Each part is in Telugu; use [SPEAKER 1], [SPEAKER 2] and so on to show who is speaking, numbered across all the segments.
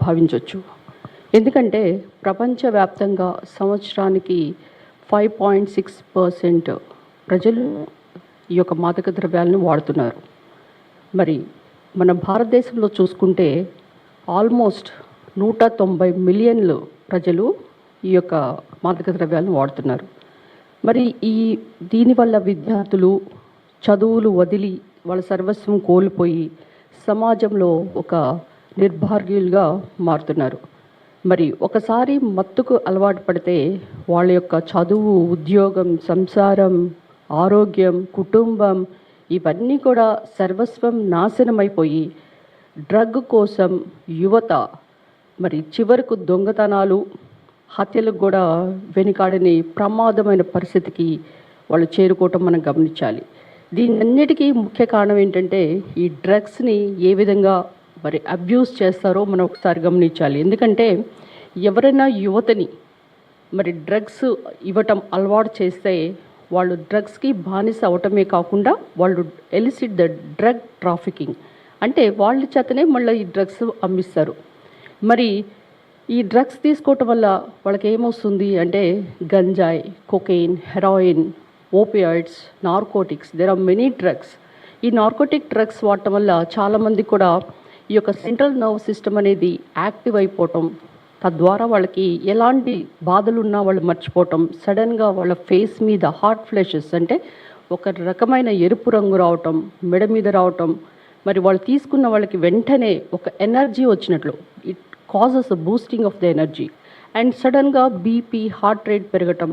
[SPEAKER 1] భావించవచ్చు. ఎందుకంటే ప్రపంచవ్యాప్తంగా సంవత్సరానికి 5.6% ప్రజలు ఈ యొక్క మాదక ద్రవ్యాలను వాడుతున్నారు. మరి మన భారతదేశంలో చూసుకుంటే ఆల్మోస్ట్ 190 మిలియన్లు ప్రజలు ఈ యొక్క మాదక ద్రవ్యాలను వాడుతున్నారు. మరి దీనివల్ల విద్యార్థులు చదువులు వదిలి వాళ్ళ సర్వస్వం కోల్పోయి సమాజంలో ఒక నిర్భాగ్యులుగా మారుతున్నారు. మరి ఒకసారి మత్తుకు అలవాటు పడితే వాళ్ళ యొక్క చదువు, ఉద్యోగం, సంసారం, ఆరోగ్యం, కుటుంబం ఇవన్నీ కూడా సర్వస్వం నాశనమైపోయి డ్రగ్ కోసం యువత మరి చివరకు దొంగతనాలు, హత్యలకు కూడా వెనుకాడని ప్రమాదమైన పరిస్థితికి వాళ్ళు చేరుకోవటం మనం గమనించాలి. దీనన్నిటికీ ముఖ్య కారణం ఏంటంటే ఈ డ్రగ్స్ని ఏ విధంగా మరి అబ్యూస్ చేస్తారో మనం ఒకసారి గమనించాలి. ఎందుకంటే ఎవరైనా యువతని మరి డ్రగ్స్ ఇవ్వటం అలవాటు చేస్తే వాళ్ళు డ్రగ్స్కి బానిస అవటమే కాకుండా వాళ్ళు ఎలిసిట్ ద డ్రగ్ ట్రాఫికింగ్ అంటే వాళ్ళ చేతనే మళ్ళీ ఈ డ్రగ్స్ అమ్మిస్తారు. మరి ఈ డ్రగ్స్ తీసుకోవటం వల్ల వాళ్ళకి ఏమొస్తుంది అంటే గంజాయి, cocaine, heroin, opioids, narcotics, there are many drugs. ఈ నార్కోటిక్ డ్రగ్స్ వాడటం వల్ల చాలామంది కూడా ఈ యొక్క సెంట్రల్ నర్వ్ సిస్టమ్ అనేది యాక్టివ్ అయిపోవటం, తద్వారా వాళ్ళకి ఎలాంటి బాధలు ఉన్నా వాళ్ళు మర్చిపోవటం, సడన్గా వాళ్ళ ఫేస్ మీద హాట్ ఫ్లాషెస్ అంటే ఒక రకమైన ఎరుపు రంగు రావటం, మెడ మీద రావటం, మరి వాళ్ళు తీసుకున్న వాళ్ళకి వెంటనే ఒక ఎనర్జీ వచ్చినట్లు, it causes a boosting of the energy and సడన్గా బీపీ, హార్ట్ రేట్ పెరగటం.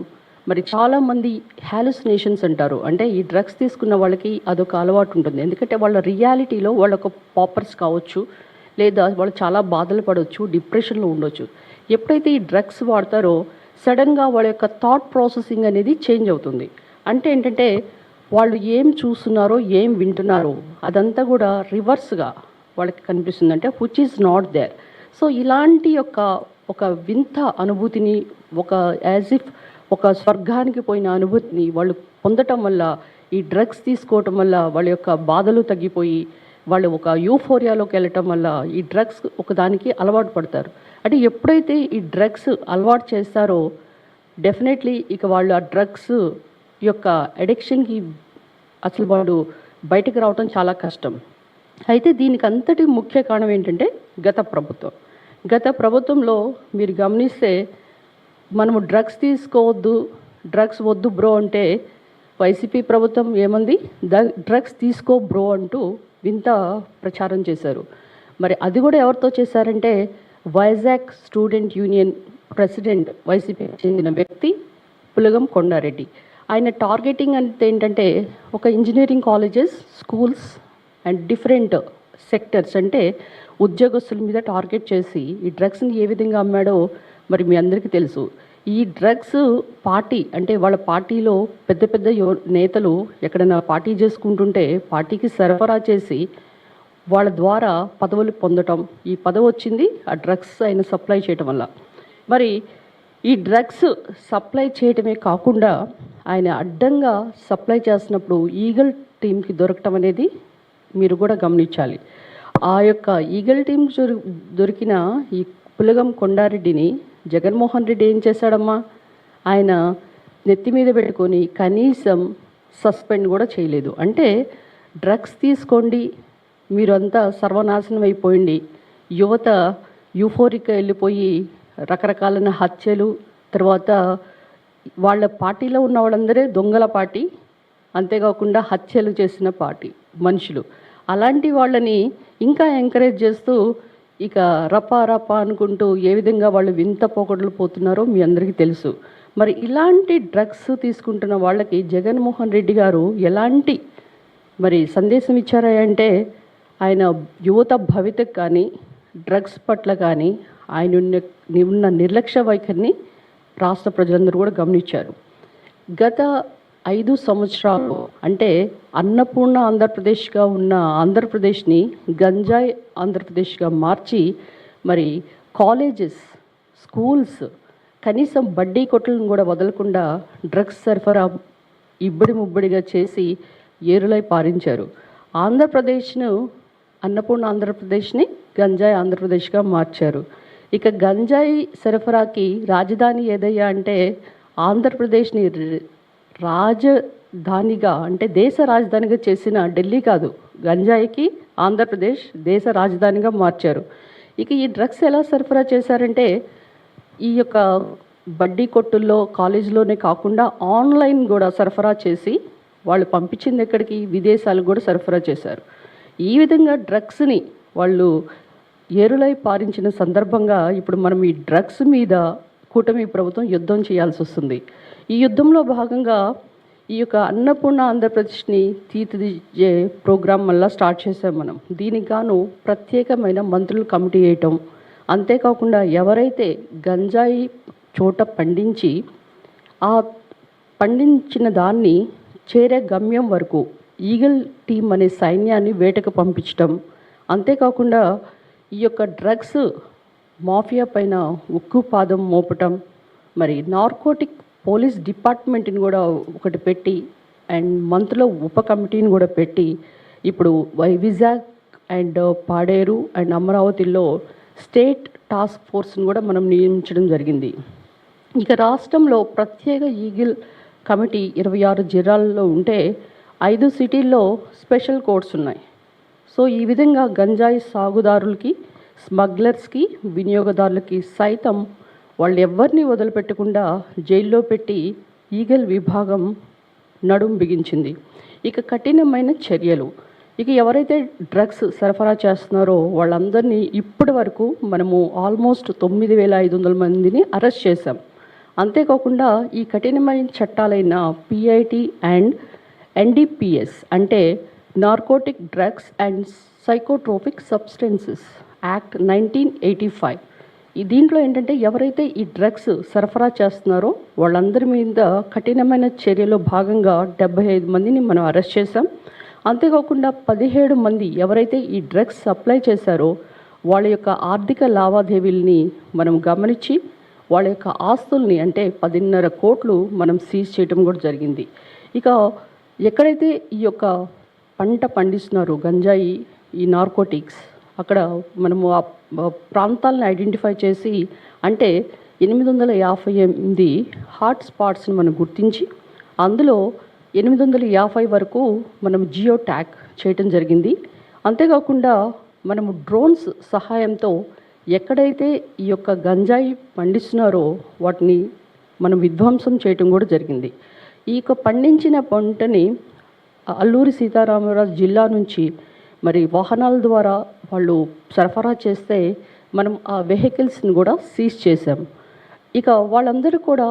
[SPEAKER 1] మరి చాలామంది హాలుసినేషన్స్ అంటారు, అంటే ఈ డ్రగ్స్ తీసుకున్న వాళ్ళకి అదొక అలవాటు ఉంటుంది. ఎందుకంటే వాళ్ళ రియాలిటీలో వాళ్ళ ఒక పాపర్స్ కావచ్చు, లేదా వాళ్ళు చాలా బాధలు పడవచ్చు, డిప్రెషన్లో ఉండొచ్చు. ఎప్పుడైతే ఈ డ్రగ్స్ వాడతారో సడన్గా వాళ్ళ యొక్క థాట్ ప్రాసెసింగ్ అనేది చేంజ్ అవుతుంది. అంటే ఏంటంటే వాళ్ళు ఏం చూస్తున్నారో, ఏం వింటున్నారో అదంతా కూడా రివర్స్గా వాళ్ళకి కనిపిస్తుంది, అంటే which is not there. So ఇలాంటి ఒక వింత అనుభూతిని, ఒక యాజ్ ఇఫ్ ఒక స్వర్గానికి పోయిన అనుభూతిని వాళ్ళు పొందటం వల్ల, ఈ డ్రగ్స్ తీసుకోవటం వల్ల వాళ్ళ యొక్క బాధలు తగ్గిపోయి వాళ్ళు ఒక యూఫోరియాలోకి వెళ్ళటం వల్ల ఈ డ్రగ్స్ ఒకదానికి అలవాటు పడతారు. అంటే ఎప్పుడైతే ఈ డ్రగ్స్ అలవాటు చేస్తారో డెఫినెట్లీ ఇక వాళ్ళు ఆ డ్రగ్స్ యొక్క అడిక్షన్కి అసలు వాళ్ళు బయటకు రావటం చాలా కష్టం. అయితే దీనికి అంతటి ముఖ్య కారణం ఏంటంటే గత ప్రభుత్వంలో మీరు గమనిస్తే మనము డ్రగ్స్ తీసుకోవద్దు, డ్రగ్స్ వద్దు బ్రో అంటే వైసీపీ ప్రభుత్వం ఏమంది, డ్రగ్స్ తీసుకో బ్రో అంటూ వింత ప్రచారం చేశారు. మరి అది కూడా ఎవరితో చేశారంటే వైజాగ్ స్టూడెంట్ యూనియన్ ప్రెసిడెంట్, వైసీపీకి చెందిన వ్యక్తి పులగం కొండారెడ్డి. ఆయన టార్గెటింగ్ అంటే ఏంటంటే ఒక engineering colleges, schools and different sectors అంటే ఉద్యోగస్తుల మీద టార్గెట్ చేసి ఈ డ్రగ్స్ని ఏ విధంగా అమ్మాడో మరి మీ అందరికీ తెలుసు. ఈ డ్రగ్స్ పార్టీ అంటే వాళ్ళ పార్టీలో పెద్ద పెద్ద నేతలు ఎక్కడైనా పార్టీ చేసుకుంటుంటే పార్టీకి సరఫరా చేసి వాళ్ళ ద్వారా పదవులు పొందటం, ఈ పదవి వచ్చింది ఆ డ్రగ్స్ ఆయన సప్లై చేయటం వల్ల. మరి ఈ డ్రగ్స్ సప్లై చేయటమే కాకుండా ఆయన అడ్డంగా సప్లై చేస్తున్నప్పుడు ఈగల్ టీంకి దొరకటం అనేది మీరు కూడా గమనించాలి. ఆ యొక్క ఈగల్ టీం దొరికిన ఈ పులగం కొండారెడ్డిని జగన్మోహన్ రెడ్డి ఏం చేశాడమ్మా, ఆయన నెత్తి మీద పెట్టుకొని కనీసం సస్పెండ్ కూడా చేయలేదు. అంటే డ్రగ్స్ తీసుకోండి, మీరంతా సర్వనాశనం అయిపోయింది, యువత యూఫోరిక్గా వెళ్ళిపోయి రకరకాలైన హత్యలు, తర్వాత వాళ్ళ పార్టీలో ఉన్న వాళ్ళందరే దొంగల పార్టీ, అంతేకాకుండా హత్యలు చేసిన పార్టీ మనుషులు. అలాంటి వాళ్ళని ఇంకా ఎంకరేజ్ చేస్తూ ఇక రపా అనుకుంటూ ఏ విధంగా వాళ్ళు వింత పోకడలు పోతున్నారో మీ అందరికీ తెలుసు. మరి ఇలాంటి డ్రగ్స్ తీసుకుంటున్న వాళ్ళకి జగన్మోహన్ రెడ్డి గారు ఎలాంటి మరి సందేశం ఇచ్చారా అంటే ఆయన యువత భవితకు కానీ డ్రగ్స్ పట్ల కానీ ఆయన ఉన్న నిర్లక్ష్య వైఖరిని రాష్ట్ర ప్రజలందరూ కూడా గమనించారు. గత 5 సంవత్సరాలు అంటే అన్నపూర్ణ ఆంధ్రప్రదేశ్గా ఉన్న ఆంధ్రప్రదేశ్ని గంజాయి ఆంధ్రప్రదేశ్గా మార్చి మరి కాలేజెస్, స్కూల్స్, కనీసం బడ్డీ కొట్లను కూడా వదలకుండా డ్రగ్స్ సరఫరా ఇబ్బడి ముబ్బడిగా చేసి ఏరులై పారించారు. ఆంధ్రప్రదేశ్ను, అన్నపూర్ణ ఆంధ్రప్రదేశ్ని గంజాయి ఆంధ్రప్రదేశ్గా మార్చారు. ఇక గంజాయి సరఫరాకి రాజధాని ఏదయ్యా అంటే ఆంధ్రప్రదేశ్ని రాజధానిగా అంటే దేశ రాజధానిగా చేసిన ఢిల్లీ కాదు, గంజాయికి ఆంధ్రప్రదేశ్ దేశ రాజధానిగా మార్చారు. ఇక ఈ డ్రగ్స్ ఎలా సరఫరా చేశారంటే ఈ యొక్క బడ్డీ కొట్టుల్లో కాలేజీలోనే కాకుండా ఆన్లైన్ కూడా సరఫరా చేసి వాళ్ళు పంపించింది ఎక్కడికి విదేశాలకు కూడా సరఫరా చేశారు. ఈ విధంగా డ్రగ్స్ని వాళ్ళు ఏరులై పారించిన సందర్భంగా ఇప్పుడు మనం ఈ డ్రగ్స్ మీద కూటమి ప్రభుత్వం యుద్ధం చేయాల్సి వస్తుంది. ఈ యుద్ధంలో భాగంగా ఈ యొక్క అన్నపూర్ణ ఆంధ్రప్రదేశ్ని తీర్చిదిద్దే ప్రోగ్రాం వల్ల స్టార్ట్ చేసాం మనం. దీనికి గాను ప్రత్యేకమైన మంత్రులు కమిటీ వేయటం, అంతేకాకుండా ఎవరైతే గంజాయి చోట పండించి ఆ పండించిన దాన్ని చేరే గమ్యం వరకు ఈగల్ టీం అనే సైన్యాన్ని వేటకు పంపించడం, అంతేకాకుండా ఈ యొక్క డ్రగ్స్ మాఫియా పైన ఉక్కు పాదం మోపటం, మరి నార్కోటిక్ పోలీస్ డిపార్ట్మెంట్ని కూడా ఒకటి పెట్టి అండ్ మంత్రుల ఉప కమిటీని కూడా పెట్టి ఇప్పుడు విజాగ్ అండ్ పాడేరు అండ్ అమరావతిలో స్టేట్ టాస్క్ ఫోర్స్ని కూడా మనం నియమించడం జరిగింది. ఇక రాష్ట్రంలో ప్రత్యేక ఈగిల్ కమిటీ 26 జిల్లాల్లో ఉంటే 5 సిటీల్లో స్పెషల్ కోర్ట్స్ ఉన్నాయి. సో ఈ విధంగా గంజాయి సాగుదారులకి, స్మగ్లర్స్కి, వినియోగదారులకి సైతం వాళ్ళు ఎవరిని వదిలిపెట్టకుండా జైల్లో పెట్టి ఈగల్ విభాగం నడుం బిగించింది. ఇక కఠినమైన చర్యలు, ఇక ఎవరైతే డ్రగ్స్ సరఫరా చేస్తున్నారో వాళ్ళందరినీ ఇప్పటి వరకు మనము ఆల్మోస్ట్ 9,500 మందిని అరెస్ట్ చేశాం. అంతేకాకుండా ఈ కఠినమైన చట్టాలైన పిఐటి అండ్ ఎన్డిపిఎస్ అంటే narcotic drugs and psychotropic substances act 1985, దీంట్లో ఏంటంటే ఎవరైతే ఈ డ్రగ్స్ సరఫరా చేస్తున్నారో వాళ్ళందరి మీద కఠినమైన చర్యలో భాగంగా 75 మందిని మనం అరెస్ట్ చేశాం. అంతేకాకుండా 17 మంది ఎవరైతే ఈ డ్రగ్స్ సప్లై చేశారో వాళ్ళ యొక్క ఆర్థిక లావాదేవీల్ని మనం గమనించి వాళ్ళ యొక్క ఆస్తుల్ని అంటే 10.5 కోట్లు మనం సీజ్ చేయడం కూడా జరిగింది. ఇక ఎక్కడైతే ఈ యొక్క పంట పండిస్తున్నారో గంజాయి, ఈ నార్కోటిక్స్, అక్కడ మనము ఆ ప్రాంతాలను ఐడెంటిఫై చేసి అంటే 858 హాట్ స్పాట్స్ని మనం గుర్తించి అందులో 850 వరకు మనం జియో ట్యాగ్ చేయటం జరిగింది. అంతేకాకుండా మనము డ్రోన్స్ సహాయంతో ఎక్కడైతే ఈ యొక్క గంజాయి పండిస్తున్నారో వాటిని మనం విధ్వంసం చేయటం కూడా జరిగింది. ఈ యొక్క పండించిన పంటని అల్లూరి సీతారామరాజు జిల్లా నుంచి మరి వాహనాల ద్వారా వాళ్ళు సరఫరా చేస్తే మనం ఆ వెహికల్స్ని కూడా సీజ్ చేసాం. ఇక వాళ్ళందరూ కూడా